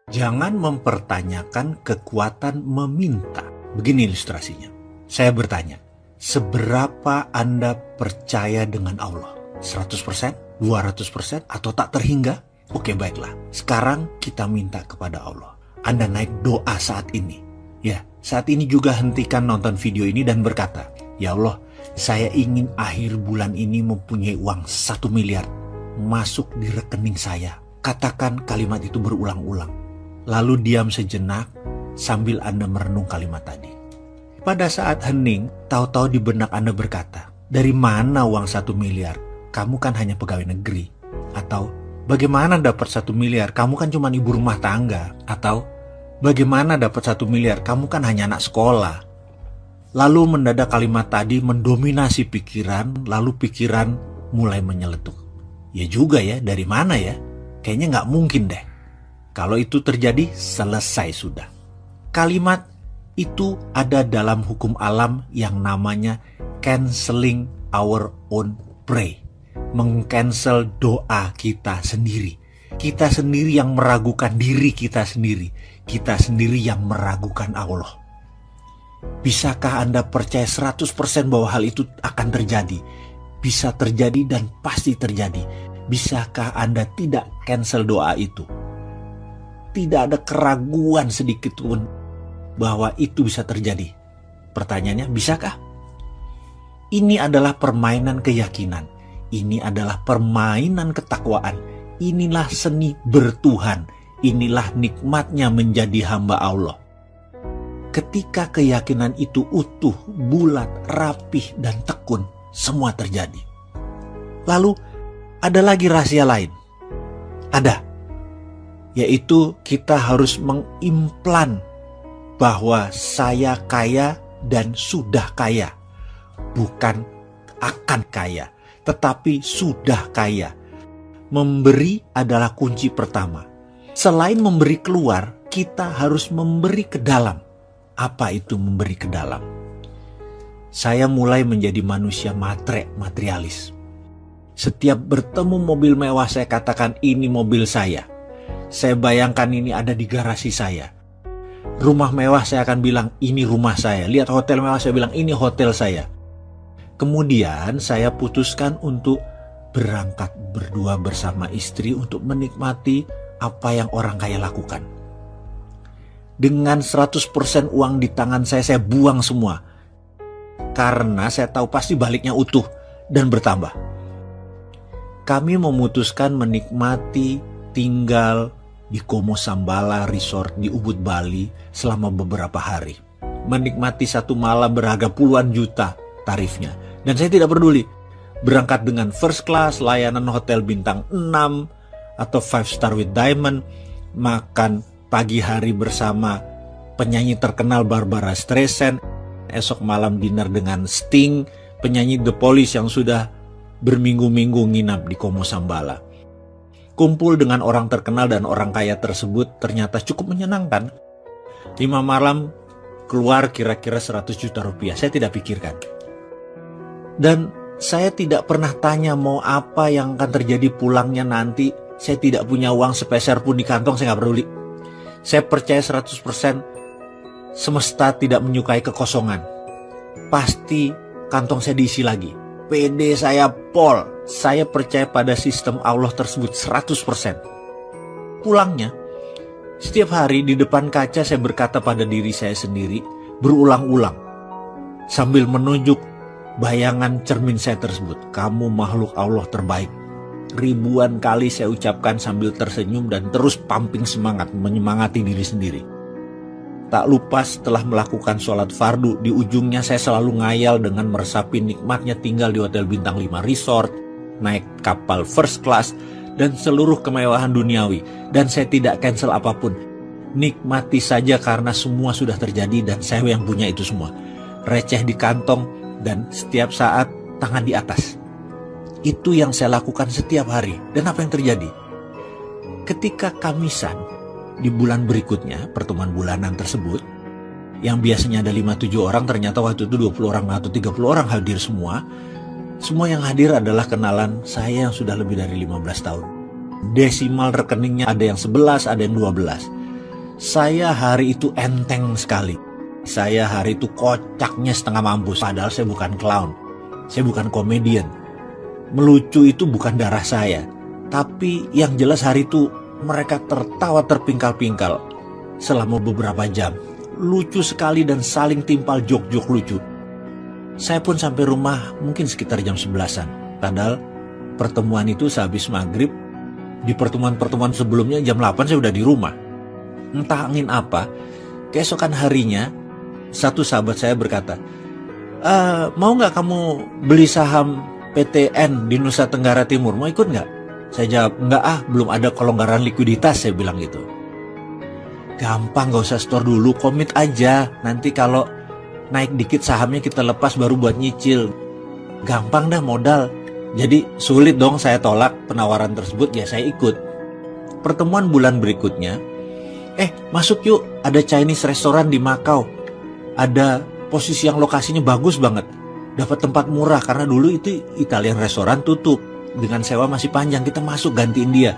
Jangan mempertanyakan kekuatan meminta. Begini ilustrasinya. Saya bertanya, seberapa Anda percaya dengan Allah? 100%? 200%? Atau tak terhingga? Oke, baiklah. Sekarang kita minta kepada Allah. Anda naik doa saat ini. Ya, saat ini juga hentikan nonton video ini dan berkata, "Ya Allah, saya ingin akhir bulan ini mempunyai uang 1 miliar masuk di rekening saya." Katakan kalimat itu berulang-ulang. Lalu diam sejenak sambil Anda merenung kalimat tadi. Pada saat hening, tahu-tahu di benak Anda berkata, "Dari mana uang 1 miliar? Kamu kan hanya pegawai negeri." Atau, "Bagaimana dapat 1 miliar? Kamu kan cuma ibu rumah tangga." Atau, "Bagaimana dapat 1 miliar? Kamu kan hanya anak sekolah." Lalu mendadak kalimat tadi mendominasi pikiran, lalu pikiran mulai menyeletuk. Ya juga ya, dari mana ya? Kayaknya nggak mungkin deh. Kalau itu terjadi, selesai sudah. Kalimat itu ada dalam hukum alam yang namanya canceling our own pray. Meng-cancel doa kita sendiri. Kita sendiri yang meragukan diri kita sendiri. Kita sendiri yang meragukan Allah. Bisakah Anda percaya 100% bahwa hal itu akan terjadi? Bisa terjadi dan pasti terjadi. Bisakah Anda tidak cancel doa itu? Tidak ada keraguan sedikit pun bahwa itu bisa terjadi. Pertanyaannya, bisakah? Ini adalah permainan keyakinan. Ini adalah permainan ketakwaan. Inilah seni bertuhan. Inilah nikmatnya menjadi hamba Allah. Ketika keyakinan itu utuh, bulat, rapih, dan tekun, semua terjadi. Lalu, ada lagi rahasia lain. Ada. Yaitu kita harus mengimplan bahwa saya kaya dan sudah kaya. Bukan akan kaya, tetapi sudah kaya. Memberi adalah kunci pertama. Selain memberi keluar, kita harus memberi ke dalam. Apa itu memberi ke dalam? Saya mulai menjadi manusia materialis. Setiap bertemu mobil mewah saya katakan ini mobil saya. Saya bayangkan ini ada di garasi saya. Rumah mewah saya akan bilang ini rumah saya. Lihat hotel mewah saya bilang ini hotel saya. Kemudian saya putuskan untuk berangkat berdua bersama istri untuk menikmati apa yang orang kaya lakukan. Dengan 100% uang di tangan saya buang semua. Karena saya tahu pasti baliknya utuh dan bertambah. Kami memutuskan menikmati tinggal di Como Sambala Resort di Ubud, Bali selama beberapa hari. Menikmati satu malam berharga puluhan juta tarifnya. Dan saya tidak peduli. Berangkat dengan first class, layanan hotel bintang 6 atau 5 star with diamond, makan pagi hari bersama penyanyi terkenal Barbara Streisand, esok malam dinner dengan Sting, penyanyi The Police yang sudah berminggu-minggu nginap di Como Sambala. Kumpul dengan orang terkenal dan orang kaya tersebut ternyata cukup menyenangkan. 5 malam keluar kira-kira 100 juta rupiah. Saya tidak pikirkan. Dan saya tidak pernah tanya mau apa yang akan terjadi pulangnya nanti. Saya tidak punya uang sepeser pun di kantong, saya nggak peduli. Saya percaya 100% semesta tidak menyukai kekosongan. Pasti kantong saya diisi lagi. PD saya pol. Saya percaya pada sistem Allah tersebut 100%. Pulangnya, setiap hari di depan kaca saya berkata pada diri saya sendiri berulang-ulang sambil menunjuk bayangan cermin saya tersebut. Kamu makhluk Allah terbaik. Ribuan kali saya ucapkan sambil tersenyum dan terus pumping semangat, menyemangati diri sendiri. Tak lupa setelah melakukan sholat fardu, di ujungnya saya selalu ngayal dengan meresapi nikmatnya tinggal di hotel bintang 5 resort, naik kapal first class, dan seluruh kemewahan duniawi. Dan saya tidak cancel apapun. Nikmati saja karena semua sudah terjadi dan saya yang punya itu semua. Receh di kantong dan setiap saat tangan di atas. Itu yang saya lakukan setiap hari. Dan apa yang terjadi? Ketika Kamisan, di bulan berikutnya, pertemuan bulanan tersebut, yang biasanya ada 5-7 orang, ternyata waktu itu 20 orang atau 30 orang hadir semua. Semua yang hadir adalah kenalan saya yang sudah lebih dari 15 tahun. Desimal rekeningnya ada yang 11, ada yang 12. Saya hari itu enteng sekali. Saya hari itu kocaknya setengah mampus. Padahal saya bukan clown. Saya bukan komedian. Melucu itu bukan darah saya. Tapi yang jelas hari itu mereka tertawa terpingkal-pingkal selama beberapa jam. Lucu sekali dan saling timpal jok-jok lucu. Saya pun sampai rumah mungkin sekitar jam 11-an. Padahal pertemuan itu sehabis maghrib. Di pertemuan-pertemuan sebelumnya jam 8 saya udah di rumah. Entah angin apa, keesokan harinya satu sahabat saya berkata, mau nggak kamu beli saham PTN di Nusa Tenggara Timur? Mau ikut nggak? Saya jawab, enggak belum ada kelonggaran likuiditas, saya bilang gitu. Gampang, gak usah store dulu, komit aja. Nanti kalau naik dikit sahamnya kita lepas baru buat nyicil. Gampang dah modal. Jadi sulit dong saya tolak penawaran tersebut, ya saya ikut. Pertemuan bulan berikutnya, masuk yuk, ada Chinese restoran di Macau. Ada posisi yang lokasinya bagus banget. Dapat tempat murah karena dulu itu Italian restoran tutup. Dengan sewa masih panjang, kita masuk gantiin dia.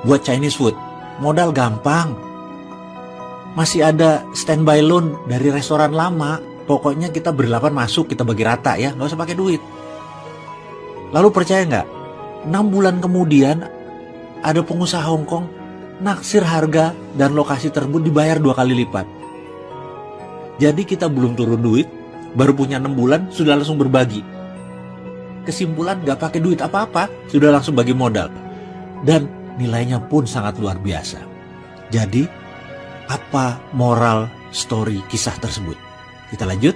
Buat Chinese food, modal gampang. Masih ada standby loan dari restoran lama. Pokoknya kita berlapan masuk, kita bagi rata ya, gak usah pakai duit. Lalu percaya nggak? 6 bulan kemudian ada pengusaha Hong Kong naksir harga dan lokasi tersebut dibayar 2 kali lipat. Jadi kita belum turun duit, baru punya 6 bulan sudah langsung berbagi. Kesimpulan nggak pakai duit apa-apa, sudah langsung bagi modal. Dan nilainya pun sangat luar biasa. Jadi apa moral story kisah tersebut? Kita lanjut.